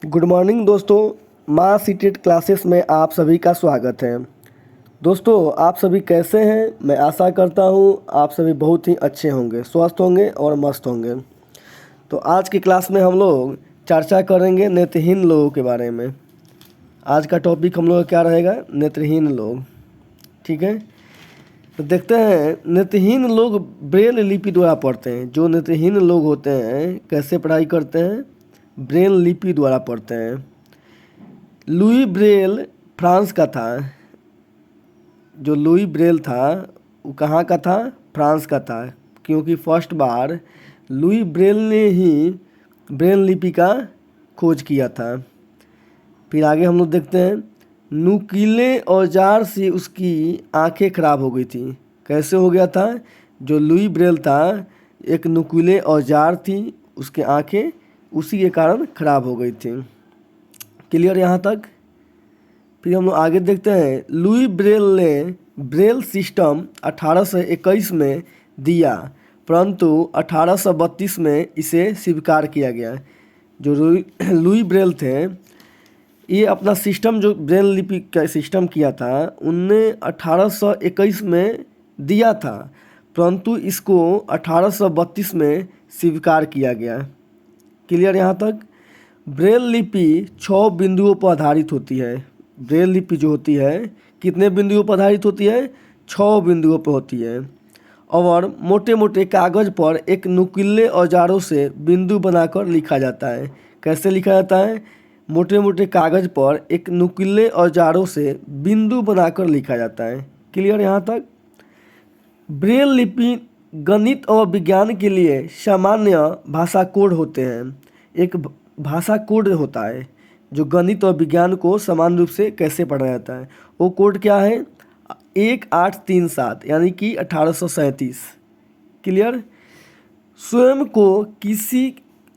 Good morning दोस्तों। माँ seated classes में आप सभी का स्वागत है। दोस्तों आप सभी कैसे हैं? मैं आशा करता हूँ आप सभी बहुत ही अच्छे होंगे, स्वस्थ होंगे और मस्त होंगे। तो आज की क्लास में हम लोग चर्चा करेंगे नेत्रहीन लोगों के बारे में। आज का टॉपिक हम लोग का क्या रहेगा? नेत्रहीन लोग। ठीक है, तो देखते हैं नेत्रहीन लोग ब्रेल लिपि द्वारा पढ़ते हैं। जो नेत्रहीन लोग होते हैं कैसे पढ़ाई करते हैं? ब्रेल लिपि द्वारा पढ़ते हैं। लुई ब्रेल फ्रांस का था। जो लुई ब्रेल था वो कहाँ का था? फ्रांस का था, क्योंकि फर्स्ट बार लुई ब्रेल ने ही ब्रेल लिपि का खोज किया था। फिर आगे हम लोग देखते हैं नुकीले औजार से उसकी आंखें खराब हो गई थी। कैसे हो गया था? जो लुई ब्रेल था एक नुकीले औजार थी, उसके आंखें उसी के कारण खराब हो गई थी। क्लियर यहाँ तक? फिर हम लोग आगे देखते हैं लुई ब्रेल ने ब्रेल सिस्टम 1821 में दिया, परंतु 1832 में इसे स्वीकार किया गया। जो लुई ब्रेल थे ये अपना सिस्टम, जो ब्रेल लिपि का सिस्टम किया था, उनने 1821 में दिया था, परंतु इसको 1832 में स्वीकार किया गया। क्लियर यहाँ तक? ब्रेल लिपि 6 बिंदुओं पर आधारित होती है। ब्रेल लिपि जो होती है कितने बिंदुओं पर आधारित होती है? 6 बिंदुओं पर होती है। और मोटे मोटे कागज़ पर एक नुकीले औजारों से बिंदु बनाकर लिखा जाता है। कैसे लिखा जाता है? मोटे मोटे कागज़ पर एक नुकीले औजारों से बिंदु बनाकर लिखा जाता है। क्लियर यहाँ तक? ब्रेल लिपि गणित और विज्ञान के लिए सामान्य भाषा कोड होते हैं। एक भाषा कोड होता है जो गणित और विज्ञान को समान रूप से कैसे पढ़ा जाता है। वो कोड क्या है? 1837 यानी कि 1837। क्लियर? स्वयं को किसी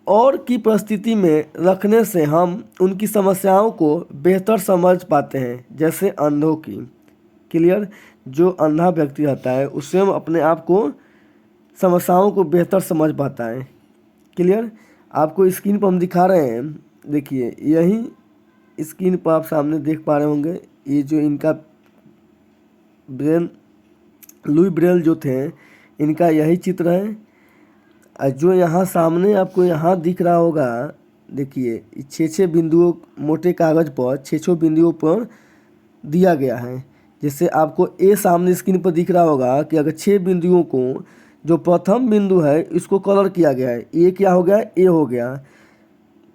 और की परिस्थिति में रखने से हम उनकी समस्याओं को बेहतर समझ पाते हैं, जैसे अंधों की। क्लियर? जो अंधा व्यक्ति रहता है वो स्वयं अपने आप को समस्याओं को बेहतर समझ पाता है। क्लियर? आपको स्क्रीन पर हम दिखा रहे हैं, देखिए यही स्क्रीन पर आप सामने देख पा रहे होंगे। ये जो इनका ब्रेल, लुई ब्रेल जो थे, इनका यही चित्र है। और जो यहाँ सामने आपको यहाँ दिख रहा होगा, देखिए 6 बिंदुओं मोटे कागज़ पर 6 बिंदुओं पर दिया गया है। जैसे आपको ए सामने स्क्रीन पर दिख रहा होगा कि अगर 6 बिंदुओं को, जो प्रथम बिंदु है इसको कलर किया गया है, ए क्या हो गया? ए हो गया।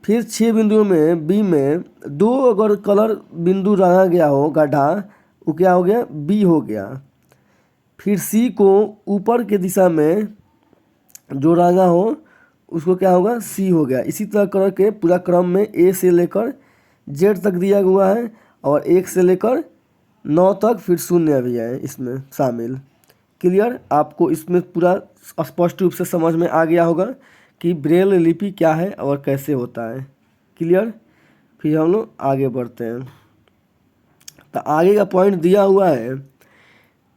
फिर 6 बिंदुओं में बी में 2 अगर कलर बिंदु रंगा गया हो गड्ढा, वो क्या हो गया? बी हो गया। फिर सी को ऊपर के दिशा में जो रंगा हो उसको क्या होगा? सी हो गया। इसी तरह करके पूरा क्रम में ए से लेकर जेड तक दिया हुआ है, और 1 से लेकर 9 तक फिर शून्य भी है इसमें शामिल। क्लियर? आपको इसमें पूरा स्पष्ट रूप से समझ में आ गया होगा कि ब्रेल लिपि क्या है और कैसे होता है। क्लियर? फिर हम लोग आगे बढ़ते हैं। तो आगे का पॉइंट दिया हुआ है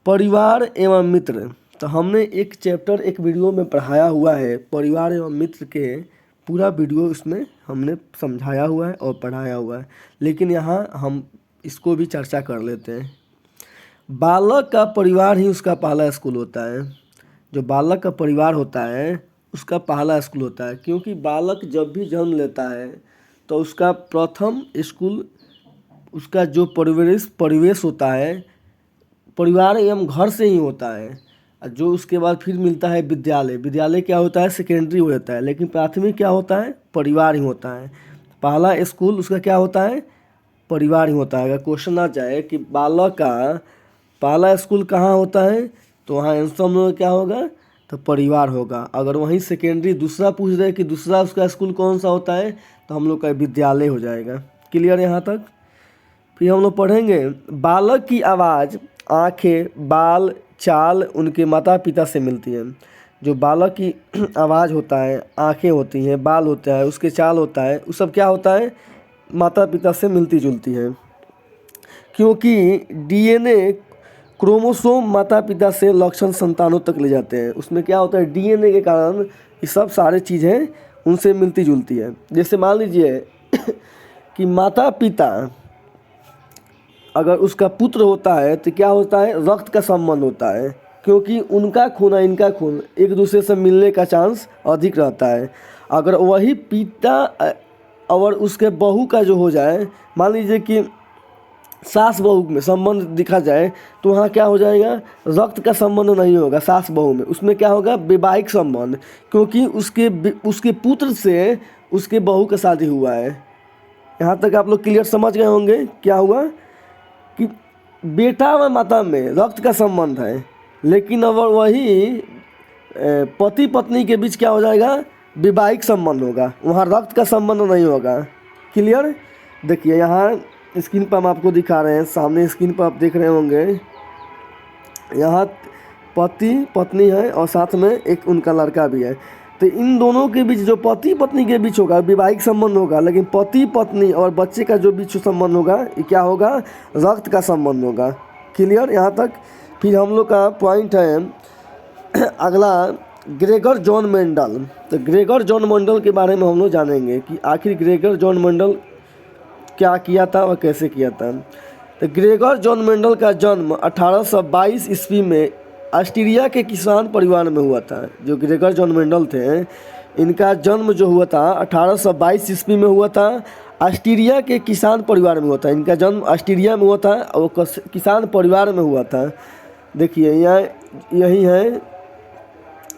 परिवार एवं मित्र। तो हमने एक चैप्टर एक वीडियो में पढ़ाया हुआ है परिवार एवं मित्र के, पूरा वीडियो इसमें हमने समझाया हुआ है और पढ़ाया हुआ है, लेकिन यहाँ हम इसको भी चर्चा कर लेते हैं। बालक का परिवार ही उसका पहला स्कूल होता है। जो बालक का परिवार होता है उसका पहला स्कूल होता है, क्योंकि बालक जब भी जन्म लेता है तो उसका प्रथम स्कूल, उसका जो परिवेश होता है परिवार एवं घर से ही होता है। जो उसके बाद फिर मिलता है विद्यालय। विद्यालय क्या होता है? सेकेंडरी हो जाता है, लेकिन प्राथमिक क्या होता है? परिवार ही होता है। पहला स्कूल उसका क्या होता है? परिवार ही होता है। अगर क्वेश्चन आ जाए कि बालक का पहला स्कूल कहाँ होता है, तो वहाँ आंसर हम लोग क्या होगा? तो परिवार होगा। अगर वहीं सेकेंडरी दूसरा पूछ रहे कि दूसरा उसका स्कूल कौन सा होता है, तो हम लोग का विद्यालय हो जाएगा। क्लियर यहाँ तक? फिर हम लोग पढ़ेंगे बालक की आवाज़, आँखें, बाल, चाल उनके माता पिता से मिलती है। जो बालक की आवाज़ होता है, आँखें होती हैं, बाल होता है, उसके चाल होता है, वो सब क्या होता है? माता पिता से मिलती जुलती है। क्योंकि डीएनए क्रोमोसोम माता पिता से लक्षण संतानों तक ले जाते हैं। उसमें क्या होता है? डीएनए के कारण ये सब सारे चीज़ें उनसे मिलती जुलती है। जैसे मान लीजिए कि माता पिता अगर उसका पुत्र होता है तो क्या होता है, रक्त का संबंध होता है, क्योंकि उनका खून और इनका खून एक दूसरे से मिलने का चांस अधिक रहता है। अगर वही पिता और उसके बहू का जो हो जाए, मान लीजिए कि सास बहू में संबंध दिखा जाए, तो वहाँ क्या हो जाएगा, रक्त का संबंध नहीं होगा सास बहू में, उसमें क्या होगा, वैवाहिक संबंध, क्योंकि उसके पुत्र से उसके बहू का शादी हुआ है। यहाँ तक आप लोग क्लियर समझ गए होंगे क्या हुआ, कि बेटा व माता में रक्त का संबंध है, लेकिन अगर वही पति पत्नी के बीच क्या हो जाएगा, वैवाहिक संबंध होगा, वहाँ रक्त का संबंध नहीं होगा। क्लियर। देखिए यहाँ स्क्रीन पर हम आपको दिखा रहे हैं, सामने स्क्रीन पर आप देख रहे होंगे, यहाँ पति पत्नी है और साथ में एक उनका लड़का भी है। तो इन दोनों के बीच जो पति पत्नी के बीच होगा वैवाहिक संबंध होगा, लेकिन पति पत्नी और बच्चे का जो बीच संबंध होगा ये क्या होगा, रक्त का संबंध होगा। क्लियर यहाँ तक। फिर हम लोग का पॉइंट है अगला, ग्रेगर जॉन मेंडल। तो ग्रेगर जॉन मेंडल के बारे में हम लोग जानेंगे कि आखिर ग्रेगर जॉन मेंडल क्या किया था और कैसे किया था। तो ग्रेगर जॉन मेंडल का जन्म 1822 ईस्वी में ऑस्ट्रिया के किसान परिवार में हुआ था। जो ग्रेगर जॉन मेंडल थे, इनका जन्म जो हुआ था 1822 ईस्वी में हुआ था, ऑस्ट्रिया के किसान परिवार में हुआ था। इनका जन्म ऑस्ट्रिया में हुआ था और किसान परिवार में हुआ था। देखिए यहाँ यही है,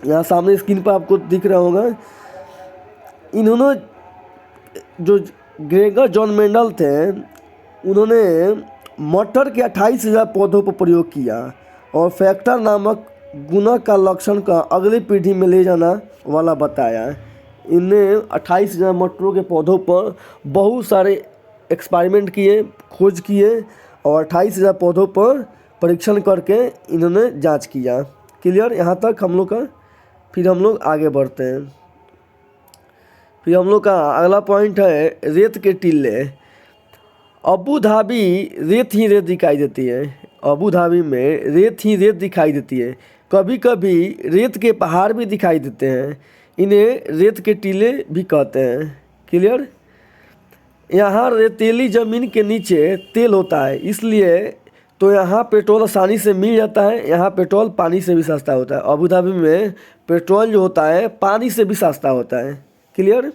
यहाँ सामने स्क्रीन पर आपको दिख रहा होगा। इन्होंने जो ग्रेगर जॉन मेंडल थे, उन्होंने मटर के 28,000 पौधों पर प्रयोग किया और फैक्टर नामक गुणक का लक्षण का अगली पीढ़ी में ले जाना वाला बताया। इनने 28,000 मटरों के पौधों पर बहुत सारे एक्सपेरिमेंट किए, खोज किए और 28,000 पौधों पर परीक्षण करके इन्होंने जांच किया। क्लियर यहाँ तक हम लोग का। फिर हम लोग आगे बढ़ते हैं। फिर हम लोग का अगला पॉइंट है रेत के टीले। अबू धाबी रेत ही रेत दिखाई देती है। अबू धाबी में रेत ही रेत दिखाई देती है। कभी कभी रेत के पहाड़ भी दिखाई देते हैं। इन्हें रेत के टीले भी कहते हैं। क्लियर। यहाँ रेतीली ज़मीन के नीचे तेल होता है, इसलिए तो यहाँ पेट्रोल आसानी से मिल जाता है। यहाँ पेट्रोल पानी से भी सस्ता होता है। अबू धाबी में पेट्रोल जो होता है पानी से भी सस्ता होता है। क्लियर।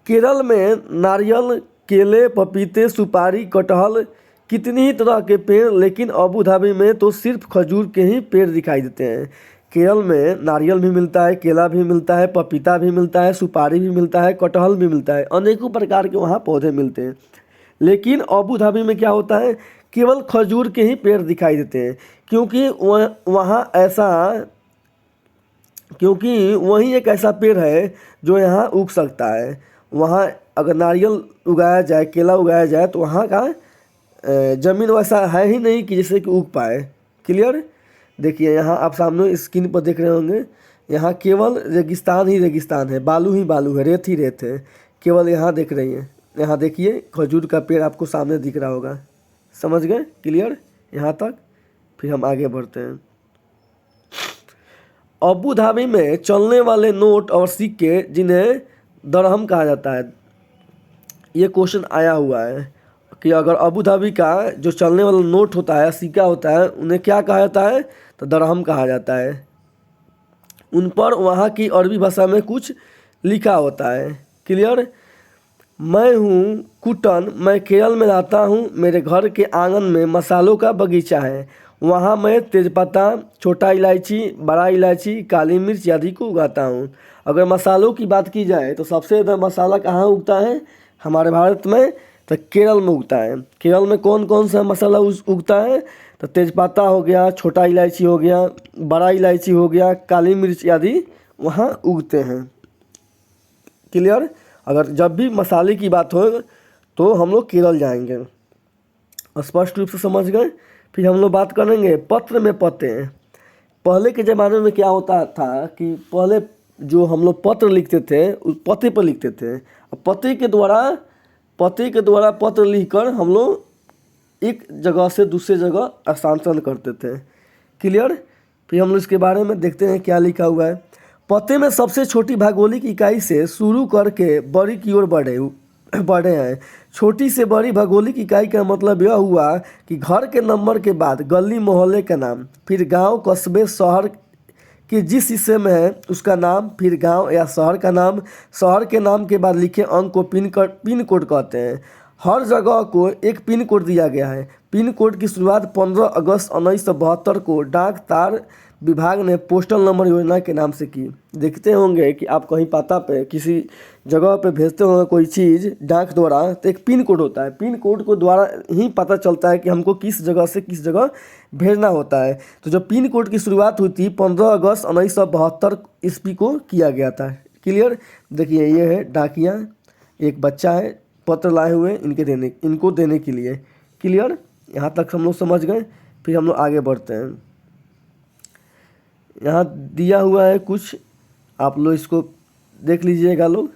केरल में नारियल, केले, पपीते, सुपारी, कटहल, कितनी ही तरह के पेड़, लेकिन अबू धाबी में तो सिर्फ खजूर के ही पेड़ दिखाई देते हैं। केरल में नारियल भी मिलता है, केला भी मिलता है, पपीता भी मिलता है, सुपारी भी मिलता है, कटहल भी मिलता है, अनेकों प्रकार के वहाँ पौधे मिलते हैं। लेकिन अबू धाबी में क्या होता है, केवल खजूर के ही पेड़ दिखाई देते हैं, क्योंकि वहीं एक ऐसा पेड़ है जो यहाँ उग सकता है। वहाँ अगर नारियल उगाया जाए, केला उगाया जाए, तो वहाँ का ज़मीन वैसा है ही नहीं कि जिससे कि उग पाए। क्लियर। देखिए यहाँ आप सामने स्क्रीन पर देख रहे होंगे, यहाँ केवल रेगिस्तान ही रेगिस्तान है, बालू ही बालू है, रेत ही रेत है, केवल यहाँ देख रही हैं। यहाँ देखिए खजूर का पेड़ आपको सामने दिख रहा होगा। समझ गए। क्लियर यहाँ तक। फिर हम आगे बढ़ते हैं। अबू धाबी में चलने वाले नोट और सिक्के जिन्हें दरहम कहा जाता है, ये क्वेश्चन आया हुआ है कि अगर अबू धाबी का जो चलने वाला नोट होता है, सिक्का होता है, उन्हें क्या कहा जाता है, तो दरहम कहा जाता है। उन पर वहाँ की अरबी भाषा में कुछ लिखा होता है। क्लियर। मैं हूँ कुटन, मैं केरल में रहता हूँ। मेरे घर के आंगन में मसालों का बगीचा है। वहाँ मैं तेज़पत्ता, छोटा इलायची, बड़ा इलायची, काली मिर्च आदि को उगाता हूँ। अगर मसालों की बात की जाए तो सबसे ज़्यादा मसाला कहाँ उगता है हमारे भारत में, तो केरल में उगता है। केरल में कौन कौन सा मसाला उगता है, तो तेज़पत्ता हो गया, छोटा इलायची हो गया, बड़ा इलायची हो गया, काली मिर्च आदि वहाँ उगते हैं। क्लियर। अगर जब भी मसाले की बात हो तो हम लोग केरल जाएंगे। स्पष्ट रूप से समझ गए। फिर हम लोग बात करेंगे पत्र में पते। पहले के ज़माने में क्या होता था कि पहले जो हम लोग पत्र लिखते थे उस पते पर लिखते थे। पते के द्वारा पत्र लिखकर हम लोग एक जगह से दूसरे जगह स्थानांतरण करते थे। क्लियर। फिर हम लोग इसके बारे में देखते हैं क्या लिखा हुआ है। पते में सबसे छोटी भौगोलिक इकाई से शुरू करके बड़ी की ओर बढ़े बढ़े हैं। छोटी से बड़ी भौगोलिक इकाई का मतलब यह हुआ कि घर के नंबर के बाद गली मोहल्ले का नाम, फिर गांव कस्बे शहर के जिस हिस्से में है उसका नाम, फिर गांव या शहर का नाम। शहर के नाम के बाद लिखे अंक को पिन कोड कहते हैं। हर जगह को एक पिन कोड दिया गया है। पिन कोड की शुरुआत 15 अगस्त 1972 को डाक तार विभाग ने पोस्टल नंबर योजना के नाम से की। देखते होंगे कि आप कहीं पता पे किसी जगह पे भेजते होंगे कोई चीज़ डाक द्वारा, तो एक पिन कोड होता है। पिन कोड को द्वारा ही पता चलता है कि हमको किस जगह से किस जगह भेजना होता है। तो जब पिन कोड की शुरुआत हुई थी 15 अगस्त 1972 ईस्वी को किया गया था। क्लियर। देखिए ये है डाकिया, एक बच्चा है पत्र लाए हुए इनको देने के लिए। क्लियर। यहाँ तक हम लोग समझ गए। फिर हम लोग आगे बढ़ते हैं। यहाँ दिया हुआ है कुछ, आप लोग इसको देख लीजिएगा लोग।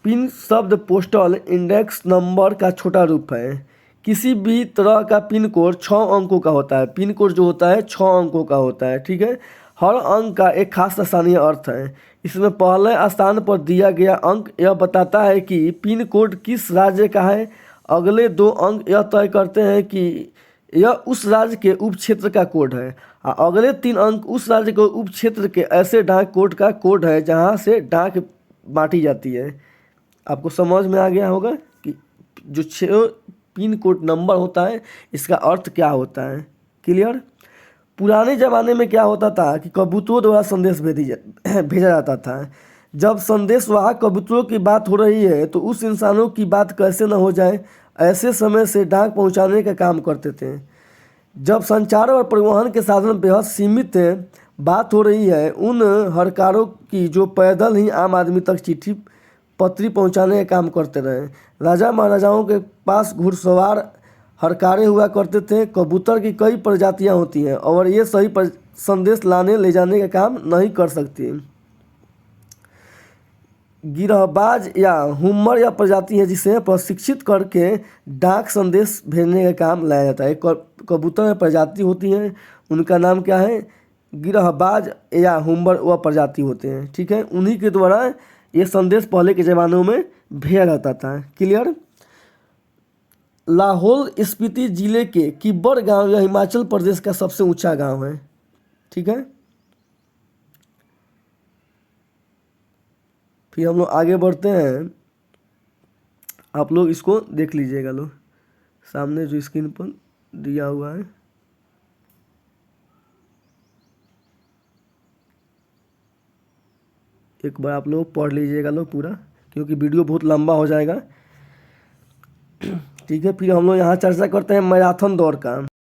पिन शब्द पोस्टल इंडेक्स नंबर का छोटा रूप है। किसी भी तरह का पिन कोड 6 अंकों का होता है। पिन कोड जो होता है 6 अंकों का होता है। ठीक है। हर अंक का एक खास स्थानीय अर्थ है। इसमें पहले स्थान पर दिया गया अंक यह बताता है कि पिन कोड किस राज्य का है। अगले 2 अंक यह तय करते हैं कि यह उस राज्य के उप क्षेत्र का कोड है। और अगले 3 अंक उस राज्य के उप क्षेत्र के ऐसे डाक कोड का कोड है जहाँ से डाक बांटी जाती है। आपको समझ में आ गया होगा कि जो 6 पिन कोड नंबर होता है इसका अर्थ क्या होता है। क्लियर। पुराने ज़माने में क्या होता था कि कबूतरों द्वारा संदेश भेजा जाता था। जब संदेशवाहक कबूतरों की बात हो रही है तो उस इंसानों की बात कैसे न हो जाए, ऐसे समय से डाक पहुंचाने का काम करते थे। जब संचार और परिवहन के साधन बेहद सीमित थे, बात हो रही है उन हरकारों की जो पैदल ही आम आदमी तक चिट्ठी पत्री पहुंचाने का काम करते रहे। राजा महाराजाओं के पास घुड़सवार हरकारें हुआ करते थे। कबूतर की कई प्रजातियां होती हैं और ये सही संदेश लाने ले जाने का काम नहीं कर सकती। गिरहबाज या हुम्मर या प्रजाति है जिसे प्रशिक्षित करके डाक संदेश भेजने का काम लाया जाता है। कबूतर में प्रजाति होती हैं, उनका नाम क्या है, गिरहबाज या हुम्मर वह प्रजाति होते हैं। ठीक है। उन्हीं के द्वारा ये संदेश पहले के ज़मानों में भेजा जाता था। क्लियर। लाहौल स्पीति जिले के किब्बर गांव यह हिमाचल प्रदेश का सबसे ऊंचा गांव है। ठीक है। फिर हम लोग आगे बढ़ते हैं। आप लोग इसको देख लीजिएगा लोग, सामने जो स्क्रीन पर दिया हुआ है। एक बार आप लोग पढ़ लीजिएगा लोग पूरा, क्योंकि वीडियो बहुत लंबा हो जाएगा। ठीक है। फिर हम लोग यहाँ चर्चा करते हैं मैराथन दौड़ का।